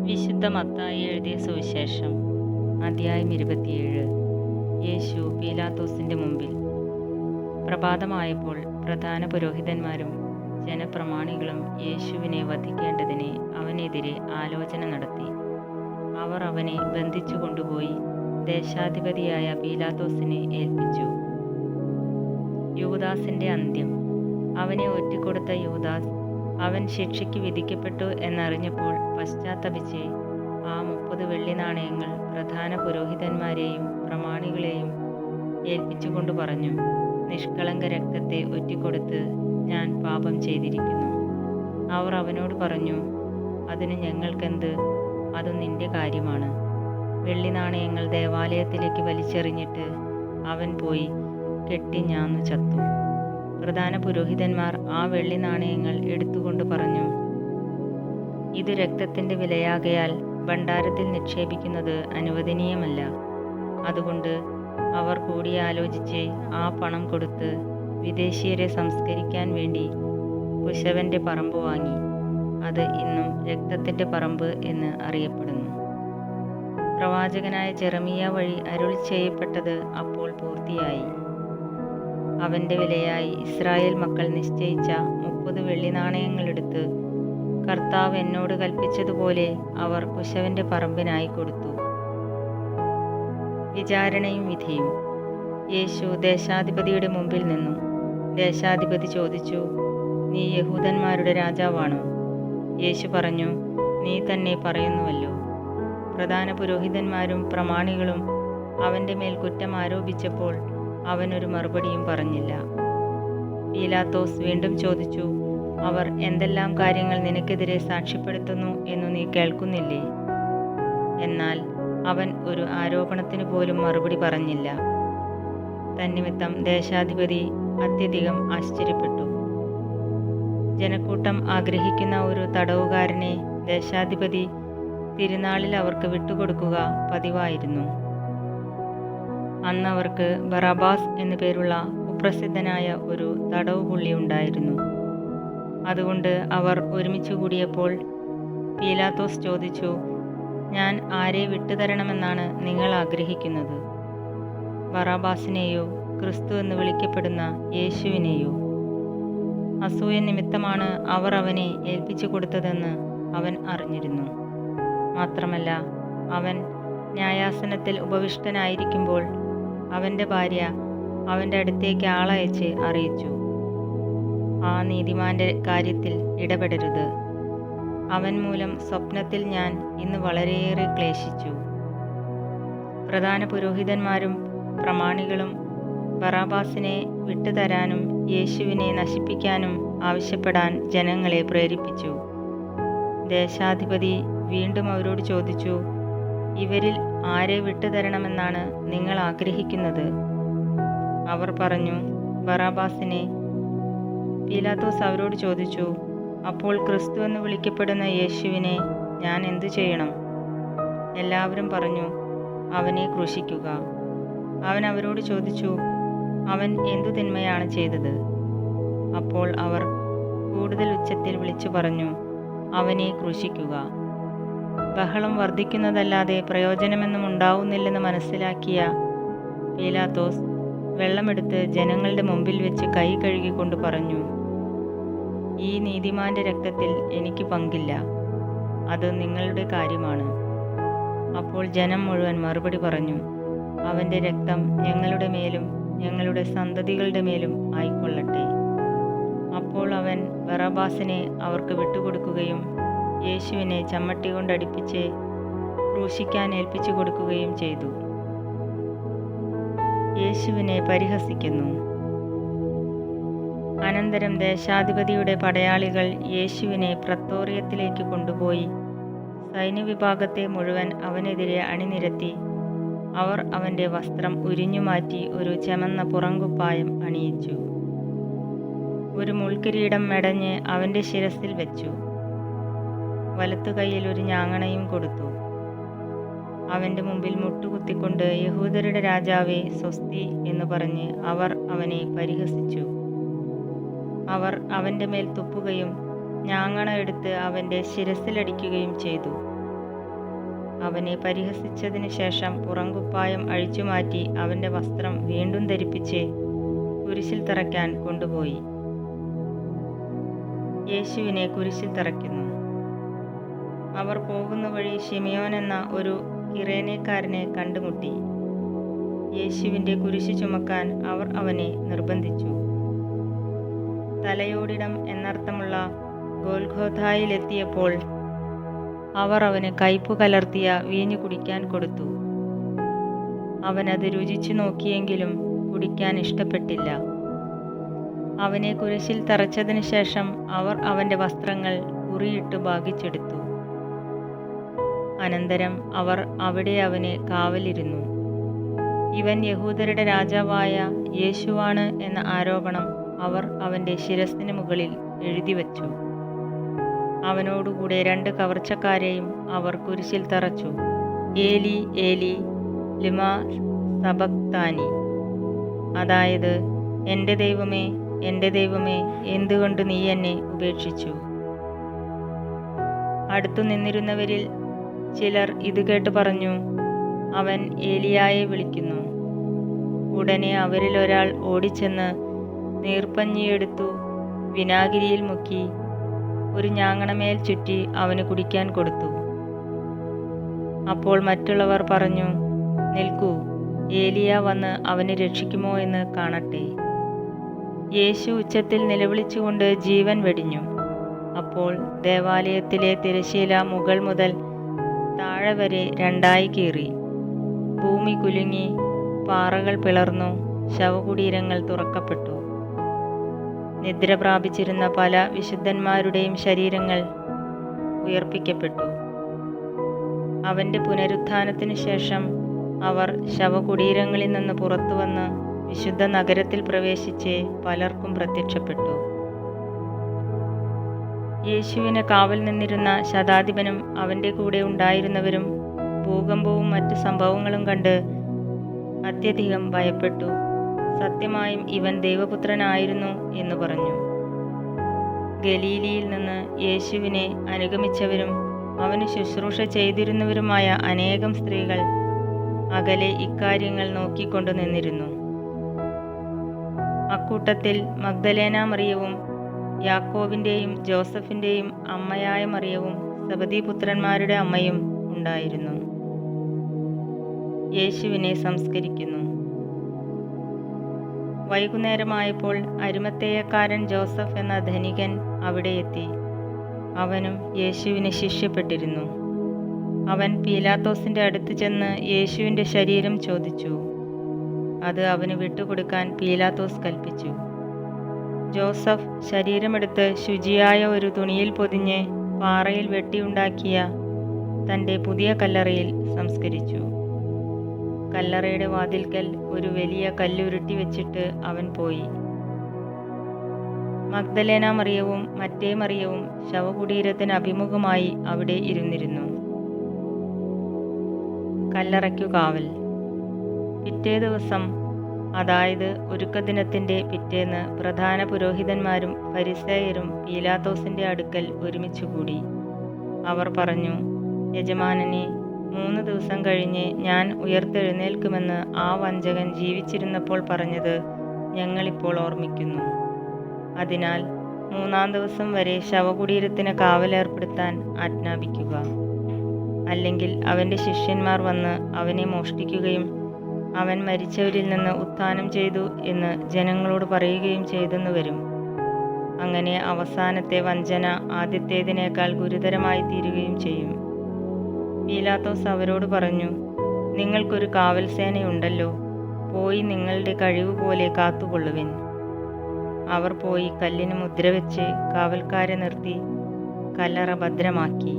വിശുദ്ധ മത്തായി എഴുതിയ സുവിശേഷം അധ്യായം 27. യേശു പീലാത്തോസിന്റെ മുമ്പിൽ. പ്രഭാതമായപ്പോൾ പ്രധാന പുരോഹിതന്മാരും ജനപ്രമാണികളും യേശുവിനെ വധിക്കേണ്ടതിന് അവനെതിരെ ആലോചന നടത്തി. അവർ അവനെ ബന്ധിച്ചു കൊണ്ടുപോയി ദേശാധിപതിയായ പീലാത്തോസിനെ ഏൽപ്പിച്ചു. യൂദാസിന്റെ അന്ത്യം. അവനെ ഒറ്റിക്കൊടുത്ത യൂദാസ് അവൻ ശിക്ഷയ്ക്ക് വിധിക്കപ്പെട്ടു എന്നറിഞ്ഞപ്പോൾ പശ്ചാത്തപിച്ച് ആ 30 വെള്ളി നാണയങ്ങൾ പ്രധാന പുരോഹിതന്മാരെയും പ്രമാണികളെയും ഏൽപ്പിച്ചുകൊണ്ട് പറഞ്ഞു, നിഷ്കളങ്ക രക്തത്തെ ഒറ്റിക്കൊടുത്ത് ഞാൻ പാപം ചെയ്തിരിക്കുന്നു. അവർ അവനോട് പറഞ്ഞു, അതിന് ഞങ്ങൾക്കെന്ത്? അത് നിന്റെ കാര്യമാണ്. വെള്ളി നാണയങ്ങൾ ദേവാലയത്തിലേക്ക് വലിച്ചെറിഞ്ഞിട്ട് അവൻ പോയി കെട്ടിഞ്ഞാന്നു ചത്തു. പ്രധാന പുരോഹിതന്മാർ ആ വെള്ളി നാണയങ്ങൾ എടുത്തുകൊണ്ട് പറഞ്ഞു, ഇത് രക്തത്തിൻ്റെ വിലയാകയാൽ ഭണ്ഡാരത്തിൽ നിക്ഷേപിക്കുന്നത് അനുവദനീയമല്ല. അതുകൊണ്ട് അവർ കൂടിയാലോചിച്ച് ആ പണം കൊടുത്ത് വിദേശീയരെ സംസ്കരിക്കാൻ വേണ്ടി കുശവൻ്റെ പറമ്പ് വാങ്ങി. അത് ഇന്നും രക്തത്തിൻ്റെ പറമ്പ് എന്ന് അറിയപ്പെടുന്നു. പ്രവാചകനായ ജെറമിയ വഴി അരുളി ചെയ്യപ്പെട്ടത് അപ്പോൾ പൂർത്തിയായി. അവൻ്റെ വിലയായി ഇസ്രായേൽ മക്കൾ നിശ്ചയിച്ച 30 വെള്ളി നാണയങ്ങളെടുത്ത് കർത്താവ് എന്നോട് കൽപ്പിച്ചതുപോലെ അവർ കുശവൻ്റെ പറമ്പിനായി കൊടുത്തു. വിചാരണയും വിധിയും. യേശു ദേശാധിപതിയുടെ മുമ്പിൽ നിന്നു. ദേശാധിപതി ചോദിച്ചു, നീ യഹൂദന്മാരുടെ രാജാവാണോ? യേശു പറഞ്ഞു, നീ തന്നെ പറയുന്നുവല്ലോ. പ്രധാന പുരോഹിതന്മാരും പ്രമാണികളും അവൻ്റെ മേൽ കുറ്റം ആരോപിച്ചപ്പോൾ അവനൊരു മറുപടിയും പറഞ്ഞില്ല. പീലാത്തോസ് വീണ്ടും ചോദിച്ചു, അവർ എന്തെല്ലാം കാര്യങ്ങൾ നിനക്കെതിരെ സാക്ഷ്യപ്പെടുത്തുന്നു എന്നു നീ കേൾക്കുന്നില്ലേ? എന്നാൽ അവൻ ഒരു ആരോപണത്തിനു പോലും മറുപടി പറഞ്ഞില്ല. തന്നിമിത്തം ദേശാധിപതി അത്യധികം ആശ്ചര്യപ്പെട്ടു. ജനക്കൂട്ടം ആഗ്രഹിക്കുന്ന ഒരു തടവുകാരനെ ദേശാധിപതി തിരുനാളിൽ അവർക്ക് വിട്ടുകൊടുക്കുക പതിവായിരുന്നു. അന്ന് അവർക്ക് ബറാബാസ് എന്നു പേരുള്ള കുപ്രസിദ്ധനായ ഒരു തടവുപുള്ളി ഉണ്ടായിരുന്നു. അതുകൊണ്ട് അവർ ഒരുമിച്ച് കൂടിയപ്പോൾ പീലാത്തോസ് ചോദിച്ചു, ഞാൻ ആരെ വിട്ടുതരണമെന്നാണ് നിങ്ങൾ ആഗ്രഹിക്കുന്നത്? ബറാബാസിനെയോ ക്രിസ്തു എന്ന് വിളിക്കപ്പെടുന്ന യേശുവിനെയോ? അസൂയ നിമിത്തമാണ് അവർ അവനെ ഏൽപ്പിച്ചു കൊടുത്തതെന്ന് അവൻ അറിഞ്ഞിരുന്നു. മാത്രമല്ല, അവൻ ന്യായാസനത്തിൽ ഉപവിഷ്ടനായിരിക്കുമ്പോൾ അവൻ്റെ ഭാര്യ അവൻ്റെ അടുത്തേക്ക് ആളയച്ച് അറിയിച്ചു, ആ നീതിമാന്റെ കാര്യത്തിൽ ഇടപെടരുത്. അവൻ മൂലം സ്വപ്നത്തിൽ ഞാൻ ഇന്ന് വളരെയേറെ ക്ലേശിച്ചു. പ്രധാന പുരോഹിതന്മാരും പ്രമാണികളും ബറാബാസിനെ വിട്ടുതരാനും യേശുവിനെ നശിപ്പിക്കാനും ആവശ്യപ്പെടാൻ ജനങ്ങളെ പ്രേരിപ്പിച്ചു. ദേശാധിപതി വീണ്ടും അവരോട് ചോദിച്ചു, ഇവരിൽ ആരെ വിട്ടുതരണമെന്നാണ് നിങ്ങൾ ആഗ്രഹിക്കുന്നത്? അവർ പറഞ്ഞു, ബറാബാസിനെ. പീലാത്തോസ് അവരോട് ചോദിച്ചു, അപ്പോൾ ക്രിസ്തു എന്ന് വിളിക്കപ്പെടുന്ന യേശുവിനെ ഞാൻ എന്തു ചെയ്യണം? എല്ലാവരും പറഞ്ഞു, അവനെ ക്രൂശിക്കുക. അവൻ അവരോട് ചോദിച്ചു, അവൻ എന്തു തിന്മയാണ് ചെയ്തത്? അപ്പോൾ അവർ കൂടുതൽ ഉച്ചത്തിൽ വിളിച്ചു പറഞ്ഞു, അവനെ ക്രൂശിക്കുക. ബഹളം വർദ്ധിക്കുന്നതല്ലാതെ പ്രയോജനമൊന്നും ഉണ്ടാവുന്നില്ലെന്ന് മനസ്സിലാക്കിയ പീലാത്തോസ് വെള്ളമെടുത്ത് ജനങ്ങളുടെ മുമ്പിൽ വെച്ച് കൈ കഴുകിക്കൊണ്ട് പറഞ്ഞു, ഈ നീതിമാന്റെ രക്തത്തിൽ എനിക്ക് പങ്കില്ല, അത് നിങ്ങളുടെ കാര്യമാണ്. അപ്പോൾ ജനം മുഴുവൻ മറുപടി പറഞ്ഞു, അവൻ്റെ രക്തം ഞങ്ങളുടെ മേലും ഞങ്ങളുടെ സന്തതികളുടെ മേലും ആയിക്കൊള്ളട്ടെ. അപ്പോൾ അവൻ ബറാബാസിനെ അവർക്ക് വിട്ടുകൊടുക്കുകയും യേശുവിനെ ചമ്മട്ടി കൊണ്ടടിപ്പിച്ച് ക്രൂശിക്കാൻ ഏൽപ്പിച്ചു കൊടുക്കുകയും ചെയ്തു. യേശുവിനെ പരിഹസിക്കുന്നു. അനന്തരം ദേശാധിപതിയുടെ പടയാളികൾ യേശുവിനെ പ്രത്തോറിയത്തിലേക്ക് കൊണ്ടുപോയി സൈന്യവിഭാഗത്തെ മുഴുവൻ അവനെതിരെ അണിനിരത്തി. അവർ അവൻ്റെ വസ്ത്രം ഉരിഞ്ഞുമാറ്റി ഒരു ചെമന്ന പുറങ്കുപ്പായം അണിയിച്ചു. ഒരു മുൾക്കിരീടം മെടഞ്ഞ് അവൻ്റെ ശിരസിൽ വെച്ചു. വലത്തുകൈയിൽ ഒരു ഞാങ്ങണയും കൊടുത്തു. അവൻ്റെ മുമ്പിൽ മുട്ടുകുത്തിക്കൊണ്ട്, യഹൂദരുടെ രാജാവേ സ്വസ്തി എന്ന് പറഞ്ഞ് അവർ അവനെ പരിഹസിച്ചു. അവർ അവൻ്റെ മേൽ തുപ്പുകയും ഞാങ്ങണ എടുത്ത് അവൻ്റെ ശിരസിലടിക്കുകയും ചെയ്തു. അവനെ പരിഹസിച്ചതിന് ശേഷം പുറംകുപ്പായം അഴിച്ചുമാറ്റി അവൻ്റെ വസ്ത്രം വീണ്ടും ധരിപ്പിച്ച് കുരിശിൽ തറയ്ക്കാൻ കൊണ്ടുപോയി. യേശുവിനെ കുരിശിൽ തറയ്ക്കുന്നു. അവർ പോകുന്ന വഴി ശിമിയോൻ എന്ന ഒരു കിറേനക്കാരനെ കണ്ടുമുട്ടി. യേശുവിൻ്റെ കുരിശ് ചുമക്കാൻ അവർ അവനെ നിർബന്ധിച്ചു. തലയോടിടം എന്നർത്ഥമുള്ള ഗോൽഗോഥായിലെത്തിയപ്പോൾ അവർ അവന് കയ്പു കലർത്തിയ വീഞ്ഞു കുടിക്കാൻ കൊടുത്തു. അവനത് രുചിച്ചു നോക്കിയെങ്കിലും കുടിക്കാൻ ഇഷ്ടപ്പെട്ടില്ല. അവനെ കുരിശിൽ തറച്ചതിന് ശേഷം അവർ അവൻ്റെ വസ്ത്രങ്ങൾ ഉറിയിട്ട് ഭാഗിച്ചെടുത്തു. അനന്തരം അവർ അവിടെ അവന് കാവലിരുന്നു. ഇവൻ യഹൂദരുടെ രാജാവായ യേശുവാണ് എന്ന ആരോപണം അവർ അവൻ്റെ ശിരസ്സിന് മുകളിൽ എഴുതിവച്ചു. അവനോടുകൂടെ 2 കവർച്ചക്കാരെയും അവർ കുരിശിൽ തറച്ചു. ഏലി ഏലി ലിമാ സബക്താനി, അതായത് എൻ്റെ ദൈവമേ എൻ്റെ ദൈവമേ എന്തുകൊണ്ട് നീ എന്നെ ഉപേക്ഷിച്ചു. അടുത്തു നിന്നിരുന്നവരിൽ ചിലർ ഇത് കേട്ട് പറഞ്ഞു, അവൻ ഏലിയായെ വിളിക്കുന്നു. ഉടനെ അവരിൽ ഒരാൾ ഓടിച്ചെന്ന് നീർപ്പഞ്ഞിയെടുത്തു വിനാഗിരിയിൽ മുക്കി ഒരു ഞാങ്ങണമേൽ ചുറ്റി അവന് കുടിക്കാൻ കൊടുത്തു. അപ്പോൾ മറ്റുള്ളവർ പറഞ്ഞു, നിൽക്കൂ, ഏലിയ വന്ന് അവനെ രക്ഷിക്കുമോ എന്ന് കാണട്ടെ. യേശു ഉച്ചത്തിൽ നിലവിളിച്ചുകൊണ്ട് ജീവൻ വെടിഞ്ഞു. അപ്പോൾ ദേവാലയത്തിലെ തിരശ്ശീല മുകൾ മുതൽ താഴെ വരെ 2 കീറി. ഭൂമി കുലുങ്ങി, പാറകൾ പിളർന്നു, ശവകുടീരങ്ങൾ തുറക്കപ്പെട്ടു. നിദ്ര പ്രാപിച്ചിരുന്ന പല വിശുദ്ധന്മാരുടെയും ശരീരങ്ങൾ ഉയർപ്പിക്കപ്പെട്ടു. അവൻ്റെ പുനരുത്ഥാനത്തിനു ശേഷം അവർ ശവകുടീരങ്ങളിൽ നിന്ന് പുറത്തുവന്ന് വിശുദ്ധ നഗരത്തിൽ പ്രവേശിച്ച് പലർക്കും പ്രത്യക്ഷപ്പെട്ടു. യേശുവിന് കാവൽ നിന്നിരുന്ന ശതാധിപനും അവൻ്റെ കൂടെ ഉണ്ടായിരുന്നവരും ഭൂകമ്പവും മറ്റു സംഭവങ്ങളും കണ്ട് അത്യധികം ഭയപ്പെട്ടു. സത്യമായും ഇവൻ ദൈവപുത്രനായിരുന്നു എന്ന് പറഞ്ഞു. ഗലീലിയിൽ നിന്ന് യേശുവിനെ അനുഗമിച്ചവരും അവന് ശുശ്രൂഷ ചെയ്തിരുന്നവരുമായ അനേകം സ്ത്രീകൾ അകലെ ഇക്കാര്യങ്ങൾ നോക്കിക്കൊണ്ടു നിന്നിരുന്നു. അക്കൂട്ടത്തിൽ മഗ്ദലേന മറിയവും യാക്കോബിൻ്റെയും ജോസഫിൻ്റെയും അമ്മയായ മറിയവും സെബദീപുത്രന്മാരുടെ അമ്മയും ഉണ്ടായിരുന്നു. യേശുവിനെ സംസ്കരിക്കുന്നു. വൈകുന്നേരമായപ്പോൾ അരിമത്തേയക്കാരൻ ജോസഫ് എന്ന ധനികൻ അവിടെ എത്തി. അവനും യേശുവിന് ശിഷ്യപ്പെട്ടിരുന്നു. അവൻ പീലാത്തോസിൻ്റെ അടുത്ത് ചെന്ന് യേശുവിൻ്റെ ശരീരം ചോദിച്ചു. അത് അവന് വിട്ടുകൊടുക്കാൻ പീലാത്തോസ് കൽപ്പിച്ചു. ജോസഫ് ശരീരമെടുത്ത് ശുചിയായ ഒരു തുണിയിൽ പൊതിഞ്ഞ് പാറയിൽ വെട്ടിയുണ്ടാക്കിയ തൻ്റെ പുതിയ കല്ലറയിൽ സംസ്കരിച്ചു. കല്ലറയുടെ വാതിൽക്കൽ ഒരു വലിയ കല്ലുരുട്ടി വെച്ചിട്ട് അവൻ പോയി. മഗ്ദലേന മറിയവും മറ്റേ മറിയവും ശവകുടീരത്തിന് അഭിമുഖമായി അവിടെ ഇരുന്നിരുന്നു. കല്ലറയ്ക്കു കാവൽ. പിറ്റേ ദിവസം, അതായത് ഒരുക്കദിനത്തിൻ്റെ പിറ്റേന്ന്, പ്രധാന പുരോഹിതന്മാരും ഫരിസേയരും പീലാത്തോസിൻ്റെ അടുക്കൽ ഒരുമിച്ചുകൂടി. അവർ പറഞ്ഞു, യജമാനനെ, 3 ദിവസം കഴിഞ്ഞ് ഞാൻ ഉയർത്തെഴുന്നേൽക്കുമെന്ന് ആ വഞ്ചകൻ ജീവിച്ചിരുന്നപ്പോൾ പറഞ്ഞത് ഞങ്ങളിപ്പോൾ ഓർമ്മിക്കുന്നു. അതിനാൽ 3-ാം ദിവസം വരെ ശവകുടീരത്തിന് കാവലേർപ്പെടുത്താൻ ആജ്ഞാപിക്കുക. അല്ലെങ്കിൽ അവൻ്റെ ശിഷ്യന്മാർ വന്ന് അവനെ മോഷ്ടിക്കുകയും അവൻ മരിച്ചവരിൽ നിന്ന് ഉത്ഥാനം ചെയ്തു എന്ന് ജനങ്ങളോട് പറയുകയും ചെയ്തെന്ന് വരും. അങ്ങനെ അവസാനത്തെ വഞ്ചന ആദ്യത്തേതിനേക്കാൾ ഗുരുതരമായി തീരുകയും ചെയ്യും. പീലാത്തോസ് അവരോട് പറഞ്ഞു, നിങ്ങൾക്കൊരു കാവൽ സേനയുണ്ടല്ലോ, പോയി നിങ്ങളുടെ കഴിവ് പോലെ കാത്തുകൊള്ളുവിൻ. അവർ പോയി കല്ലിന് മുദ്രവെച്ച് കാവൽക്കാരെ നിർത്തി കല്ലറ ഭദ്രമാക്കി.